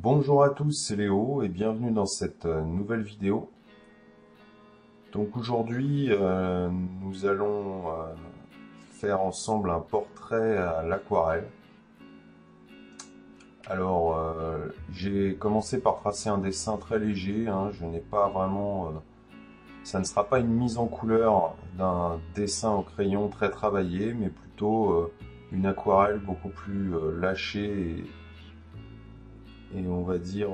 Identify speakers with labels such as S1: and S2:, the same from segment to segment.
S1: Bonjour à tous, c'est Léo et bienvenue dans cette nouvelle vidéo. Donc aujourd'hui, nous allons faire ensemble un portrait à l'aquarelle. Alors, j'ai commencé par tracer un dessin très léger, je n'ai pas vraiment... ça ne sera pas une mise en couleur d'un dessin au crayon très travaillé, mais plutôt une aquarelle beaucoup plus lâchée et on va dire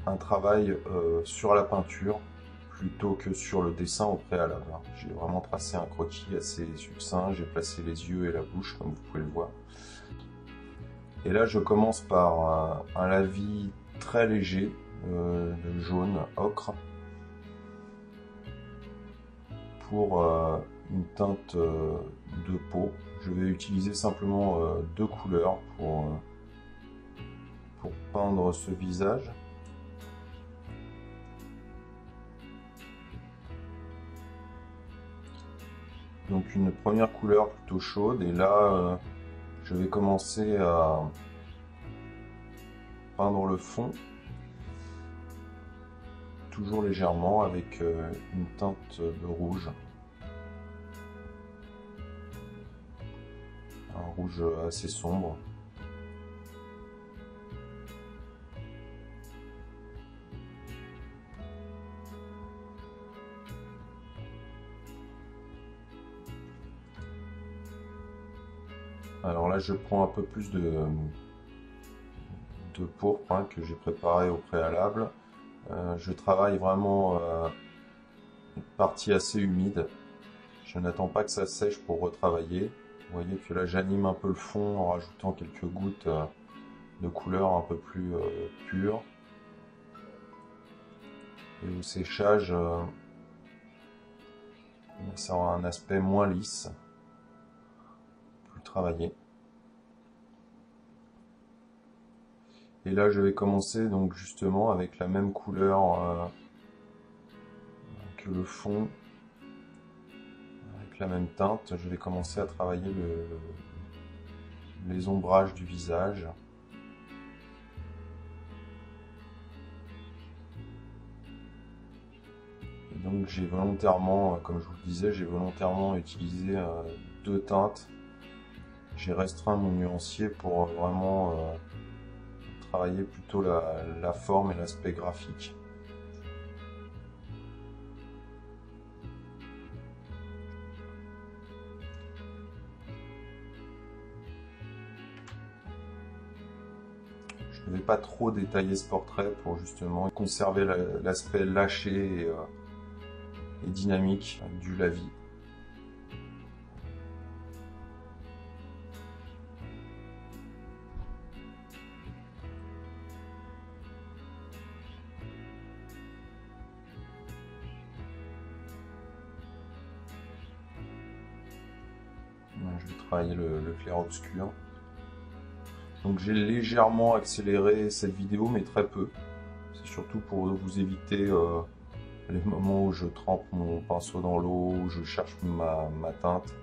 S1: un travail sur la peinture plutôt que sur le dessin au préalable. J'ai vraiment tracé un croquis assez succinct, j'ai placé les yeux et la bouche comme vous pouvez le voir. Et là je commence par un lavis très léger de jaune ocre pour une teinte de peau. Je vais utiliser simplement deux couleurs pour peindre ce visage. Donc une première couleur plutôt chaude et là je vais commencer à peindre le fond toujours légèrement avec une teinte de rouge, un rouge assez sombre. Alors là, je prends un peu plus de pourpre que j'ai préparé au préalable. Je travaille vraiment une partie assez humide. Je n'attends pas que ça sèche pour retravailler. Vous voyez que là, j'anime un peu le fond en rajoutant quelques gouttes de couleur un peu plus pure. Et au séchage, ça aura un aspect moins lisse. Travailler. Et là je vais commencer donc justement avec la même couleur que le fond, avec la même teinte. Je vais commencer à travailler les ombrages du visage. Et donc j'ai volontairement, comme je vous le disais, j'ai volontairement utilisé deux teintes. J'ai restreint mon nuancier pour vraiment travailler plutôt la forme et l'aspect graphique. Je ne vais pas trop détailler ce portrait pour justement conserver l'aspect lâché et dynamique du lavis. Je vais travailler le clair-obscur. Donc j'ai légèrement accéléré cette vidéo, mais très peu. C'est surtout pour vous éviter les moments où je trempe mon pinceau dans l'eau, où je cherche ma teinte.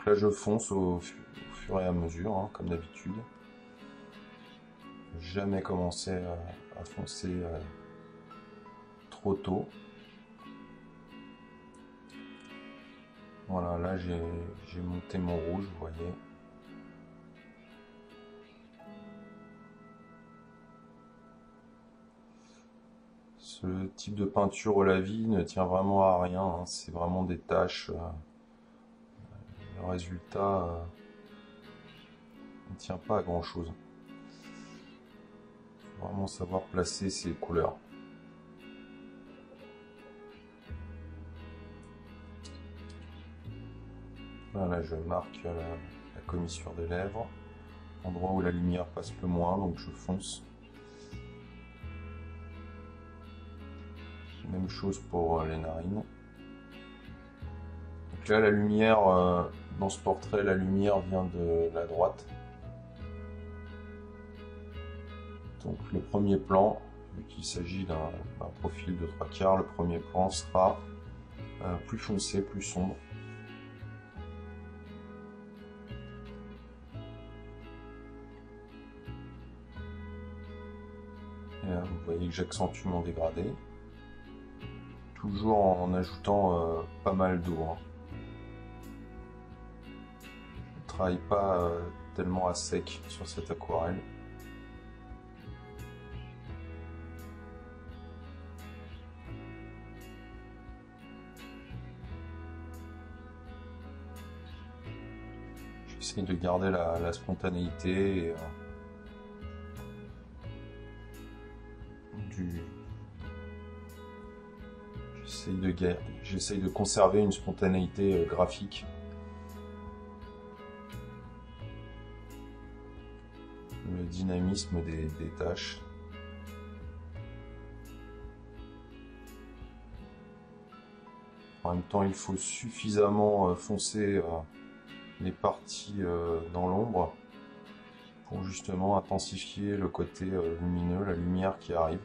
S1: Là je fonce au fur et à mesure, comme d'habitude. Jamais commencer à foncer trop tôt. Voilà, là j'ai monté mon rouge, vous voyez. Ce type de peinture au lavis ne tient vraiment à rien, c'est vraiment des taches. Le résultat ne tient pas à grand chose. Il faut vraiment savoir placer ses couleurs. Là je marque la commissure des lèvres, endroit où la lumière passe le moins, donc je fonce. Même chose pour les narines. Donc là la lumière, dans ce portrait, la lumière vient de la droite. Donc le premier plan, vu qu'il s'agit d'un profil de 3/4, le premier plan sera plus foncé, plus sombre. Et là, vous voyez que j'accentue mon dégradé, toujours en ajoutant pas mal d'eau. Hein. Je ne travaille pas tellement à sec sur cette aquarelle. J'essaie de garder la spontanéité et, j'essaye de conserver une spontanéité graphique. Le dynamisme des tâches. En même temps, il faut suffisamment foncer les parties dans l'ombre pour justement intensifier le côté lumineux, la lumière qui arrive.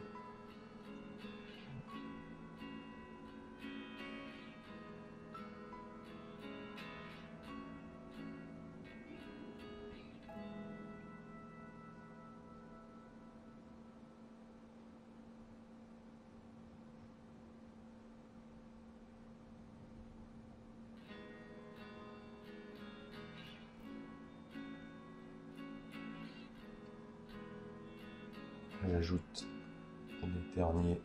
S1: J'ajoute les derniers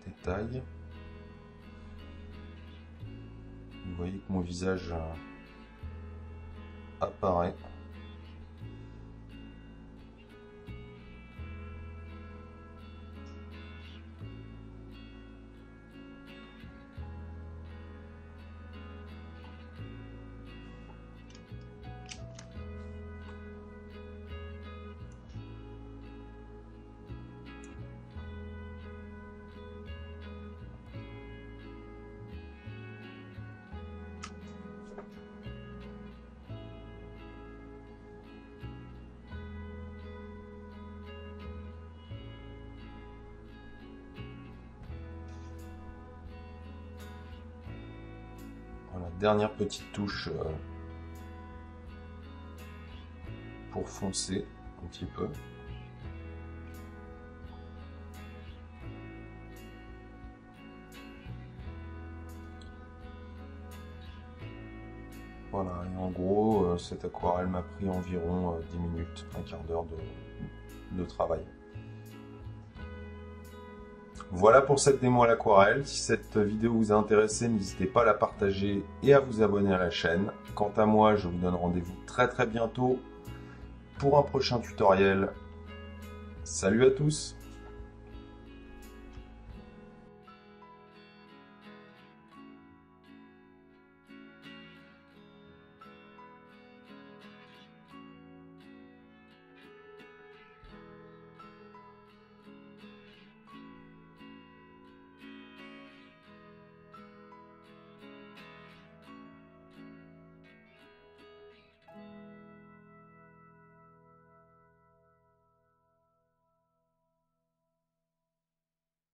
S1: détails. Vous voyez que mon visage apparaît. Voilà, dernière petite touche pour foncer un petit peu. Voilà, et en gros, cette aquarelle m'a pris environ 10 minutes, un quart d'heure de travail. Voilà pour cette démo à l'aquarelle. Si cette vidéo vous a intéressé, n'hésitez pas à la partager et à vous abonner à la chaîne. Quant à moi, je vous donne rendez-vous très bientôt pour un prochain tutoriel. Salut à tous!